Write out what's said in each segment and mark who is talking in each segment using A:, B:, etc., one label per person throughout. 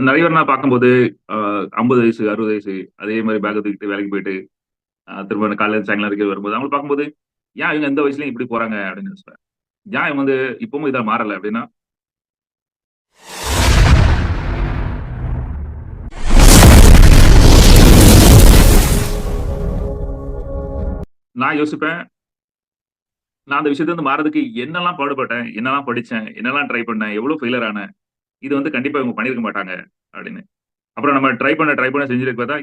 A: நிறைய பேர் நான் பார்க்கும்போது 50 வயசு 60 வயசு அதே மாதிரி பேக் தூக்கிட்டு வேலைக்கு போயிட்டு திரும்ப காலையில சாயங்காலம் வரைக்கும் வரும்போது அவங்க பார்க்கும்போது ஏன் இவங்க எந்த வயசுலயும் இப்படி போறாங்க அப்படின்னு நினைச்சேன். ஏன் இவங்க வந்து இப்பவும் இதை மாறல அப்படின்னா நான் யோசிப்பேன். நான் அந்த விஷயத்துல இருந்து மாறதுக்கு என்னெல்லாம் பாடுபட்டேன், என்னெல்லாம் படிச்சேன், என்னெல்லாம் ட்ரை பண்ணேன், எவ்வளவு ஃபெயிலியர் ஆனேன். இது வந்து கண்டிப்பா இவங்க பண்ணியிருக்க மாட்டாங்க அப்படின்னு. அப்புறம் நம்ம ட்ரை பண்ண செஞ்சிருக்க பார்த்தா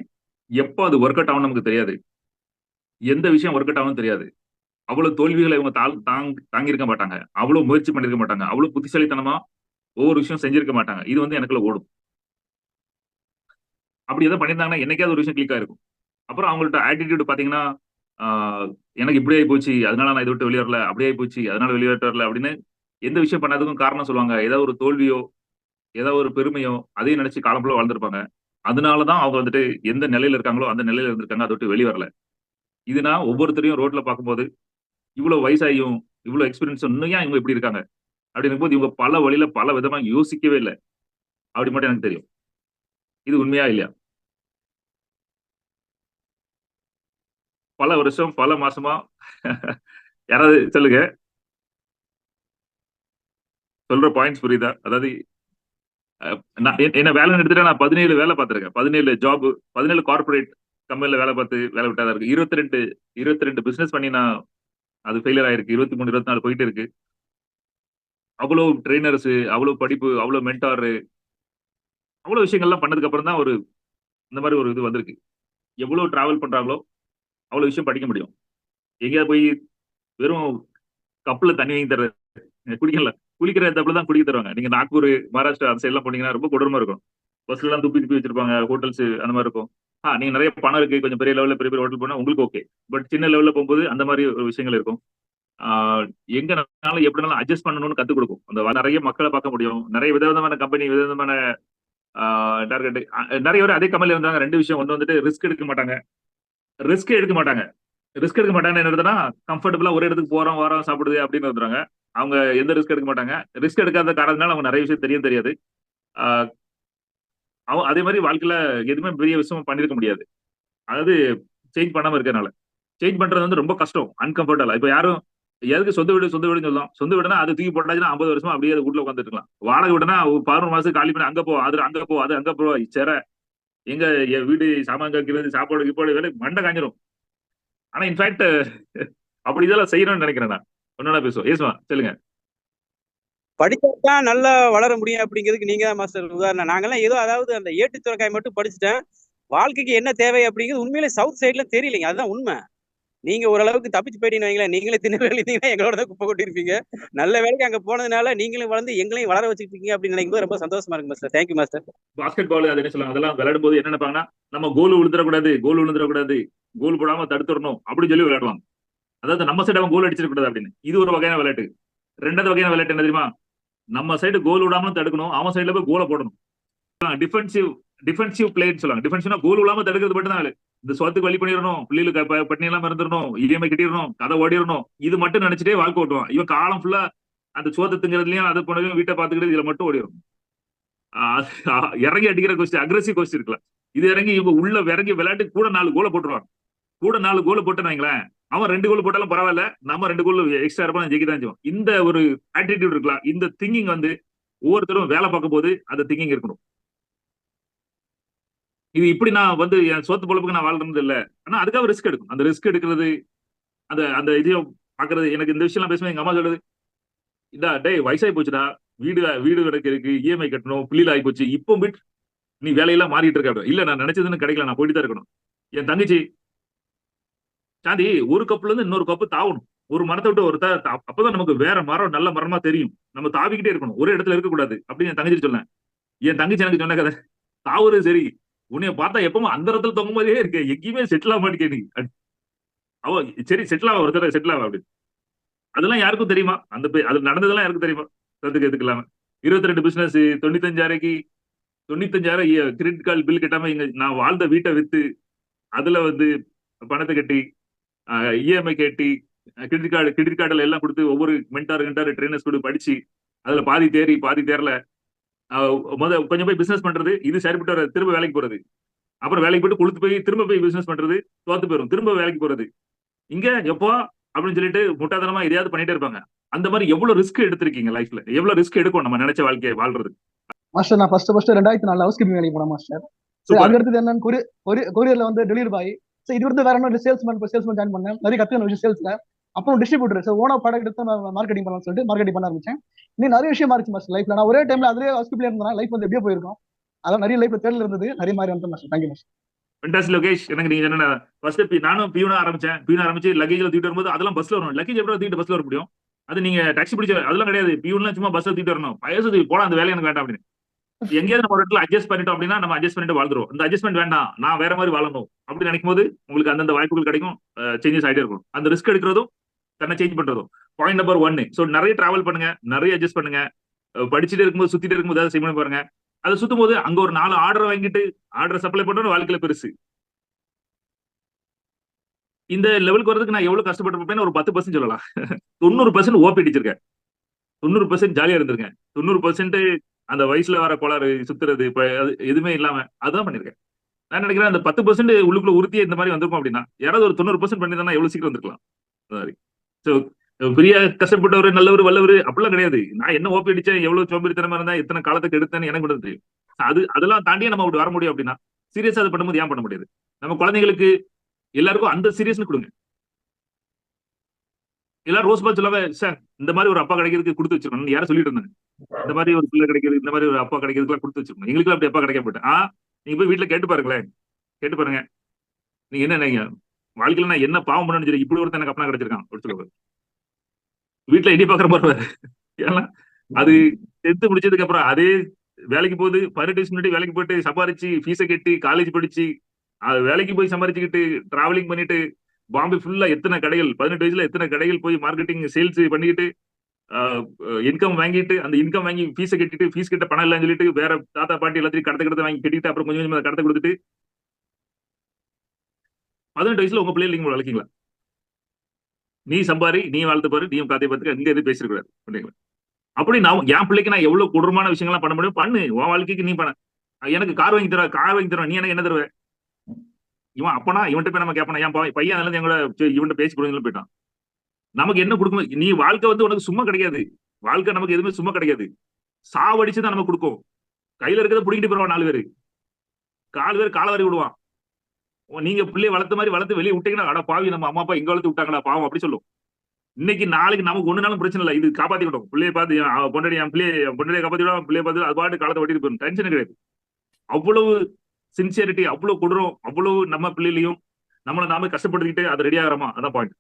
A: எப்போ அது ஒர்க் அவுட் ஆகும்னு நமக்கு தெரியாது. எந்த விஷயம் ஒர்க் அவுட் ஆகும்னு தெரியாது. அவ்வளவு தோல்விகளை இவங்க தாங்கியிருக்க மாட்டாங்க. அவ்வளவு முயற்சி பண்ணிருக்க மாட்டாங்க. அவ்வளவு புத்திசாலித்தனமா ஒவ்வொரு விஷயம் செஞ்சிருக்க மாட்டாங்க. இது வந்து எனக்குள்ள ஓடும். அப்படி ஏதோ பண்ணியிருந்தாங்கன்னா என்னைக்காவது ஒரு விஷயம் கிளிக் ஆயிருக்கும். அப்புறம் அவங்கள்ட்ட ஆட்டிட்யூட் பாத்தீங்கன்னா, ஆ எனக்கு இப்படி ஆயி போச்சு. அதனால நான் இத விட்டு வெளிய வரல. அப்படி ஆயி போச்சு. அதனால வெளிய வரல அப்படின்னு எந்த விஷயம் பண்ணாததுக்கும் காரணம் சொல்லுவாங்க. ஏதாவது ஒரு தோல்வியோ, ஏதாவது ஒரு பெருமையோ, அதையும் நினைச்சு காலம் ஃபுல்லா வாழ்ந்திருப்பாங்க. அதனால தான் அவங்க வந்துட்டு எந்த நிலையில இருக்காங்களோ, அந்த நிலையில இருந்திருக்காங்க. அத விட்டு வெளிய வரல. இது நான் ஒவ்வொருத்தரையும் ரோட்ல பார்க்கும்போது, இவ்வளவு வயசாகியும், இவ்வளவு எக்ஸ்பீரியன்ஸ் இன்னும் ஏன் இவங்க இப்படி இருக்காங்க? அப்படிங்கும்போது இவங்க பல வழியில பல விதமா யோசிக்கவே இல்ல. அப்படி மட்டும் எனக்கு தெரியும். இது உண்மையா இல்லையா? பல வருஷம், பல மாசமா யாராவது சொல்லுங்க. சொல்ற பாயிண்ட்ஸ் புரியுதா? அதாவது நான் என்ன வேலைன்னு எடுத்துட்டா நான் 17 வேலை பார்த்திருக்கேன். 17 ஜாப் 17 கார்ப்பரேட் கம்பெனில வேலை பார்த்து வேலை விட்டதா இருக்கு. 22 பிசினஸ் பண்ணி நான் அது ஃபெயிலியர் ஆயிருக்கு. 23, 24 போயிட்டு இருக்கு. அவ்வளோ ட்ரெய்னர்ஸ், அவ்வளோ படிப்பு, அவ்வளோ மென்டார், அவ்வளோ விஷயங்கள்லாம் பண்ணதுக்கு அப்புறம் தான் இந்த மாரி ஒரு இது வந்திருக்கு. எவ்வளோ டிராவல் பண்றாங்களோ, அவ்வளோ விஷயம் படிக்க முடியும். எங்கேயாவது போய் வெறும் கப்ல தண்ணி வாங்கி தர்றது குடிக்கல. குளிக்கிற தப்புல தான் குடிக்க தருவாங்க. நீங்க நாக்பூர், மகாராஷ்டிரா அந்த சைட்லாம் போனீங்கன்னா ரொம்ப கொடூரமா இருக்கும். பஸ்ல எல்லாம் துப்பி துப்பி வச்சிருப்பாங்க. ஹோட்டல்ஸ் அந்த மாதிரி இருக்கும். நீங்க நிறைய பணம் இருக்கு. கொஞ்சம் பெரிய லெவல்ல பெரிய பெரிய ஹோட்டல் போனா உங்களுக்கு ஓகே. பட் சின்ன லெவல்ல போகும்போது அந்த மாதிரி ஒரு விஷயங்கள் இருக்கும். ஆ எங்கனாலும் எப்படினாலும் அட்ஜஸ்ட் பண்ணணும்னு கத்துக் கொடுக்கும். நிறைய மக்களை பார்க்க முடியும். நிறைய விதவிதமான கம்பெனி, விதவிதமான டார்கெட். நிறைய பேர் அதே கம்பெனில இருந்தாங்க. 2 விஷயம். ஒண்ணு வந்துட்டு ரிஸ்க் எடுக்க மாட்டாங்க. ரிஸ்க் எடுக்க மாட்டாங்க. ரிஸ்க் எடுக்க மாட்டாங்கன்னு என்ன அர்த்தம்னா, கம்ஃபர்டபுளா ஒரே இடத்துக்கு போறோம், வரோம், சாப்பிடுது அப்படின்னு வந்துருவாங்க. அவங்க எந்த ரிஸ்க் எடுக்க மாட்டாங்க. ரிஸ்க் எடுக்காத காரணத்தினால அவங்க நிறைய விஷயம் தெரியாது. ஆ அதே மாரி வாழ்க்கையில எதுவுமே பெரிய விஷயம் பண்ணியிருக்க முடியாது. அதாவது சேஞ்ச் பண்ணாம இருக்கறனால. சேஞ்ச் பண்றது வந்து ரொம்ப கஷ்டம். அன்கம்ஃபர்டபுளா. இப்ப யாரும் எதுக்கு சொந்த வீடுன்னு சொல்லலாம். சொந்த வீடுனா அது தூக்கி போட்டாச்சுன்னா 50 வருஷமா அப்படியே அது வீட்ல உட்கார்ந்துட்டு இருக்கலாம். வாடகை வீடுனா 11 மாசத்துக்கு காலி பண்ணி அங்க போ, அது அங்க போ, அது அங்க போ. எங்க என் வீடு சாமான் கழிக்கிறது, சாப்பாடு கீப்பாடு வேலை மண்டை காஞ்சிரும். ஆனா இன்ஃபாக்ட் அப்படி இதெல்லாம் செய்யணும்னு நினைக்கிறேன் நான். ஒன்னொன்னா பேசுவோம். சொல்லுங்க.
B: படிச்சா தான் நல்லா வளர முடியும் அப்படிங்கிறதுக்கு நீங்க தான் மாஸ்டர் உதாரணம். நாங்கெல்லாம் ஏதோ அதாவது அந்த ஏட்டு சுரைக்காய் மட்டும் படிச்சுட்டேன். வாழ்க்கைக்கு என்ன தேவை அப்படிங்கிறது உண்மையிலே சவுத் சைடுல தெரியலைங்க. அதுதான் உண்மை. நீங்க ஓரளவுக்கு தப்பிச்சு போயிட்டீங்கன்னு வைங்களேன். நீங்களே திருநெல்வேலி இருந்தீங்கன்னா எங்களோட தான் குப்பை கொட்டியிருப்பீங்க. நல்ல வேலைக்கு அங்க போனதுனால நீங்களும் வளர்ந்து எங்களையும் வளர வச்சுக்கிட்டீங்க அப்படின்னு நினைக்கும் போது ரொம்ப சந்தோஷமா இருக்கு master. Thank you master.
A: Basketball அது என்ன சொல்லுவாங்க, அதெல்லாம் விளையாடும் போது என்ன நினைப்பாங்கன்னா, நம்ம கோல் விழுந்துடக்கூடாது, கோல் போடாம தடுத்துடணும் அப்படின்னு சொல்லி விளையாடுவாங்க. அதாவது நம்ம சைடு அவன் கோல் அடிச்சிடக்கூடாது அப்படின்னு. இது ஒரு வகையான விளையாட்டு. 2வது வகையான விளையாட்டு என்ன தெரியுமா? நம்ம சைடு கோல் விடாமலும் தடுக்கணும், அவன் சைடுல போய் கோலை போடணும். டிஃபென்சிவ் டிஃபென்சிவ் பிளேன்னு சொல்லுவாங்க. டிஃபென்சிவ்னா கோல் விடாம தடுக்கிறது மட்டும் தான் வேலை. இந்த சோத்துக்கு வழி பண்ணிடணும், பிள்ளைகளுக்கு பட்டினி எல்லாம் மறந்துடணும், இஎம்ஐ கட்டிடணும், கதை ஓடிடணும், இது மட்டும் நினைச்சிட்டே வாழ்க்கை ஓட்டுவான். இவன் காலம் ஃபுல்லா அந்த சோத்து திங்கிறதுலயும் அது போனதையும் வீட்டை பார்த்துக்கிட்டு இதுல மட்டும் ஓடிடும். இறங்கி அடிக்கிற கொஸ்டின் அக்ரெசிவ் கொஸ்டின் இருக்கலாம். இது இறங்கி இவங்க உள்ள இறங்கி விளையாட்டு கூட 4 கோலை போட்டுருவாங்க. கூட 4 கோல் போட்டு வைங்களேன், அவன் 2 கோல் போட்டாலும் பரவாயில்ல, நம்ம 2 கோல் எக்ஸ்ட்ரா இருப்போம், ஜெயிக்க தான் செய்வோம். இந்த ஒரு ஆட்டிடியூட் இருக்கலாம். இந்த திங்கிங் வந்து ஒவ்வொருத்தரும் வேலை பார்க்கும் போது அந்த திங்கிங் இருக்கணும். இது இப்படி நான் வந்து என் சோத்து பொழப்புக்கு நான் வாழ்றது இல்ல. ஆனா அதுக்காக ரிஸ்க் எடுக்கும். அந்த ரிஸ்க் எடுக்கிறது, அந்த அந்த இதையும் பாக்குறது. எனக்கு இந்த விஷயம் எல்லாம் பேசும்போது எங்க அம்மா சொல்லுது, இதா டேய் வயசாகி போச்சுடா, வீடு வீடு கிடக்கு இருக்கு, இஎம்ஐ கட்டணும், பிள்ளைல ஆகி போச்சு, இப்போ நீ வேலையெல்லாம் மாறிட்டு இருக்க. இல்ல நான் நினைச்சதுன்னு கிடைக்கல, நான் போயிட்டு தான் இருக்கணும். என் தங்கச்சி சாந்தி ஒரு கப்புல இருந்து இன்னொரு கப்பு தாவணும். ஒரு மரத்தை விட்டு ஒரு அப்பதான் நமக்கு வேற மரம் நல்ல மரமா தெரியும். நம்ம தாவிக்கிட்டே இருக்கணும், ஒரே இடத்துல இருக்கக்கூடாது அப்படின்னு என் தங்கச்சி சொன்னேன். என் தங்கச்சி எனக்கு சொன்ன கதை, தாவுறது சரி, உன்னைய பார்த்தா எப்பவும் அந்த இடத்துல தொங்கும் போதே இருக்கு, எங்கேயுமே செட்டில் ஆக மாட்டேங்க நீ. அவ சரி செட்டில் ஆவ, ஒரு தடவை செட்டில் ஆவ அப்படின்னு. அதெல்லாம் யாருக்கும் தெரியுமா? அது நடந்ததெல்லாம் யாருக்கும் தெரியுமா? கத்துக்க எதுக்கலாம 22 பிசினஸ் 95,000 கிரெடிட் கார்டு பில் கட்டாம நான் வாழ்ந்த வீட்டை வித்து அதுல வந்து பணத்தை கட்டி இஎம்ஐ கட்டி கிரெடிட் கார்டுல எல்லாம் கொடுத்து ஒவ்வொரு மென்டார் ட்ரெயினர்ஸ் கூட படிச்சு அதுல பாதி தேறி பாதி தேரல. கொஞ்சம் போய் பிசினஸ் பண்றது, இது சரிப்பட்டு வர திரும்ப வேலைக்கு போறது, அப்புறம் வேலைக்கு போயிட்டு கொளுத்து போய் திரும்ப போய் பிசினஸ் பண்றது, தோத்து போயிடும், திரும்ப வேலைக்கு போறது. இங்க எப்போ அப்படின்னு சொல்லிட்டு முட்டாதனமா எதையாவது பண்ணிட்டே இருப்பாங்க. அந்த மாதிரி எவ்வளவு ரிஸ்க் எடுத்திருக்கீங்க லைஃப்ல? எவ்வளவு ரிஸ்க் எடுக்கும் நம்ம நினைச்ச வாழ்க்கையை வாழ்றது?
C: மாஸ்டர் நான் ஃபர்ஸ்ட் 2004 ஹவுஸ் கீப்பிங் வேலைக்கு போனேன் மாஸ்டர். சரி, அதுக்கு அடுத்தது என்னன்னு கொரியர்ல வந்து டெலிவரி பாய். சரி, இது வந்து வேற என்ன சேல்ஸ்மேன் ஜாயின் பண்ணேன். நிறைய கத்துக்கணும் விஷயம் சேல்ஸ்ல. அப்புறம் டிஸ்ட்ரிபியூட்டர். சார் ஓனா ப்ராடக்ட் எடுத்து நான் மார்க்கெட்டிங் பண்ணலாம்னு சொல்லிட்டு மார்க்கெட்டிங் பண்ண ஆரம்பிச்சேன். இன்னும் நிறைய விஷயம் மாறிச்சு மாஸ்டர் லைஃப்ல. நான் ஒரே டைம்ல அதுலயே ஹவுஸ் கீப்பிங்ல இருந்தேன். லைஃப் வந்து எப்படியே போயிருக்கும். அதான் நிறைய லைஃப்ல தேடல இருந்தது, நிறைய மாதிரி வந்து master. Thank you master.
A: Fantastic Lokesh. எனக்கு நீங்க என்ன ஃபர்ஸ்ட் நானும் பியூனா ஆரம்பிச்சு லக்கேஜ்ல தூக்கிட்டு வரும்போது அதெல்லாம் பஸ்ல வரும். லக்கேஜ் எப்படி தூக்கிட்டு பஸ்ல வர முடியும்? அது நீங்க டாக்ஸி பிடிச்ச அதெல்லாம் கிடையாது. பியூன்லாம் சும்மா பஸ்ல தூக்கிட்டு வரணும். வயசு போல அந்த வேலை எனக்கு வேண்டாம் அப்படின்னு. எங்கேயாவது நம்ம ஒரு இடத்துல அட்ஜஸ்ட் பண்ணிட்டோம் அப்படின்னா நம்ம அட்ஜஸ்ட் பண்ணிட்டு வாழ்ந்துருவோம். இந்த அட்ஜஸ்ட்மெண்ட் வேண்டாம், நான் வேற மாதிரி வாழணும் அப்படின்னு நினைக்கும் போது உங்களுக்கு அந்தந்த வாய்ப்புகள் கிடைக்கும். சேஞ்சஸ் ஆகிட்டே இருக்கும். அந்த ரிஸ்க் எடுக்கிறதும் தன்னை சேஞ்ச் பண்றதும் பாயிண்ட் நம்பர் 1. ஸோ நிறைய டிராவல் பண்ணுங்க, நிறைய அட்ஜஸ்ட் பண்ணுங்க. படிச்சுட்டு இருக்கும்போது சுத்திட்டு இருக்கும்போது ஏதாவது செய்ய பாருங்க. அதை சுத்தும் போது அங்க ஒரு 4 ஆர்டர் வாங்கிட்டு ஆர்டர் சப்ளை பண்றது வாழ்க்கையில பெருசு. இந்த லெவலுக்கு வரதுக்கு நான் எவ்வளவு கஷ்டப்பட்டிருப்பேன்னு ஒரு 10% சொல்லலாம். 90% ஓபி அடிச்சிருக்கேன், 90% ஜாலியா இருந்திருக்கேன், 90% அந்த வயசுல வர கோளாறு சுத்துறது இப்ப எதுவுமே இல்லாம அதான் பண்ணிருக்கேன். நான் நினைக்கிறேன் அந்த 10% உள்ளுக்குள்ள உறுதியே இந்த மாதிரி வந்திருக்கும் அப்படின்னா யாராவது ஒரு 90% பண்ணிருந்தா எவ்வளவு சீக்கிரம் வந்திருக்கலாம். பெரிய கஷ்டப்பட்டவர் நல்லவர் வல்லவர் அப்படிலாம் கிடையாது. நான் என்ன ஓபி அடிச்சேன், எவ்வளவு சோம்பேறித்தனமா இருந்தா எத்தனை காலத்துக்கு எடுத்தேன்னு எனக்கு மட்டும் தெரியும். அதெல்லாம் தாண்டியே நம்ம அப்படி வர முடியும் அப்படின்னா சீரியஸா அது பண்ணும்போது ஏன் பண்ண முடியாது? நம்ம குழந்தைங்களுக்கு எல்லாருக்கும் அந்த சீரியஸ்னு கொடுங்க. எல்லாரும் ரோஸ் பால் சொல்லாம சார் இந்த மாதிரி ஒரு அப்பா கிடைக்கிறதுக்கு கொடுத்து வச்சிருக்கணும் யாரும் சொல்லிட்டு இருந்தாங்க. இந்த மாதிரி ஒரு பிள்ளை கிடைக்கிறது, இந்த மாதிரி ஒரு அப்பா கிடைக்கிறதுக்குலாம் கொடுத்து வச்சிருக்கணும். எங்களுக்கு அப்படி அப்பா கிடைக்க போட்டேன். நீங்க போய் வீட்டுல கேட்டு பாருங்களேன், கேட்டு பாருங்க. நீங்க என்ன நீங்க வாழ்க்கையில நான் என்ன பாவம் பண்ணு சரி இப்படி ஒருத்தன் எனக்கு அப்பனா கிடைச்சிருக்கான் அப்படின்னு சொல்லுவாரு. வீட்டுல எடி பாக்குற மாதிரி. ஏன்னா அது 10th முடிச்சதுக்கு அப்புறம் அதே வேலைக்கு போகுது. 18 வயசு முன்னாடி வேலைக்கு போயிட்டு சம்பாரிச்சு ஃபீஸை கட்டி காலேஜ் படிச்சு வேலைக்கு போய் சம்பாரிச்சுக்கிட்டு டிராவலிங் பண்ணிட்டு பாம்பே ஃபுல்லா எத்தனை கடைகள் 18 வயசுல எத்தனை கடைகள் போய் மார்க்கெட்டிங் சேல்ஸ் பண்ணிக்கிட்டு இன்கம் வாங்கிட்டு அந்த இன்கம் வாங்கி ஃபீஸை கட்டிட்டு ஃபீஸ் கிட்ட பணம் இல்லைன்னு சொல்லிட்டு வேற தாத்தா பாட்டி எல்லாத்தையும் கடத்த வாங்கி கட்டிட்டு அப்புறம் கொஞ்சம் கொஞ்சம் கடத்த கொடுத்துட்டு 18 வயசுல உங்க பிள்ளைங்க நீங்க வளர்க்கீங்களா? நீ சம்பாரி, நீ வாழ்த்து பாரு, நீயும் காத்தை பார்த்துக்க, அங்க எதுவும் பேசிருக்கூடாது. அப்படி நான் என் பிள்ளைக்கு நான் எவ்வளவு கொடூரமான விஷயங்கள்லாம் பண்ண முடியும் பண்ணு. உன் வாழ்க்கைக்கு நீ பண்ண. எனக்கு கார் வாங்கி தர நீ எனக்கு என்ன தருவ? இவன் அப்பனா இவன்கிட்ட போய் நம்ம கேட்பனா? என் பையன் அதனால எங்களோட இவன்கிட்ட பேசி கொடுங்கன்னு போயிட்டான். நமக்கு என்ன கொடுக்கும்? நீ வாழ்க்கை வந்து உனக்கு சும்மா கிடைக்காது. வாழ்க்கை நமக்கு எதுவுமே சும்மா கிடைக்காது. சாவடிச்சுதான் நமக்கு கொடுக்கும். கையில இருக்கிறத புடிங்கிட்டு போயிடுவான் 4 பேரு. 4 பேர் கால வரி விடுவான். நீங்க பிள்ளைய வளர்த்த மாதிரி வளர்த்து வெளியே விட்டீங்கன்னா அட பாவி நம்ம அம்மா அப்பா எங்க வளர்த்து விட்டாங்களா பாவம் அப்படி சொல்லும். இன்னைக்கு நாளைக்கு நமக்கு ஒண்ணுனாலும் பிரச்சனை இல்லை. இது காப்பாத்தி விட்டோம். பிள்ளைய பார்த்து பொண்டாடி என் பொண்டாடியை காப்பாத்தி விடுவோம். பிள்ளைய பார்த்து அது பாட்டு காலத்தை ஓட்டிட்டு போயிடும். டென்ஷன் கிடையாது. அவ்வளவு சின்சியரிட்டி, அவ்வளவு கொடூரம், அவ்வளவு நம்ம பிள்ளையிலையும் நம்மளை நாம கஷ்டப்படுத்திக்கிட்டு அது ரெடி ஆகிறோமா? அதான் பாயிண்ட்.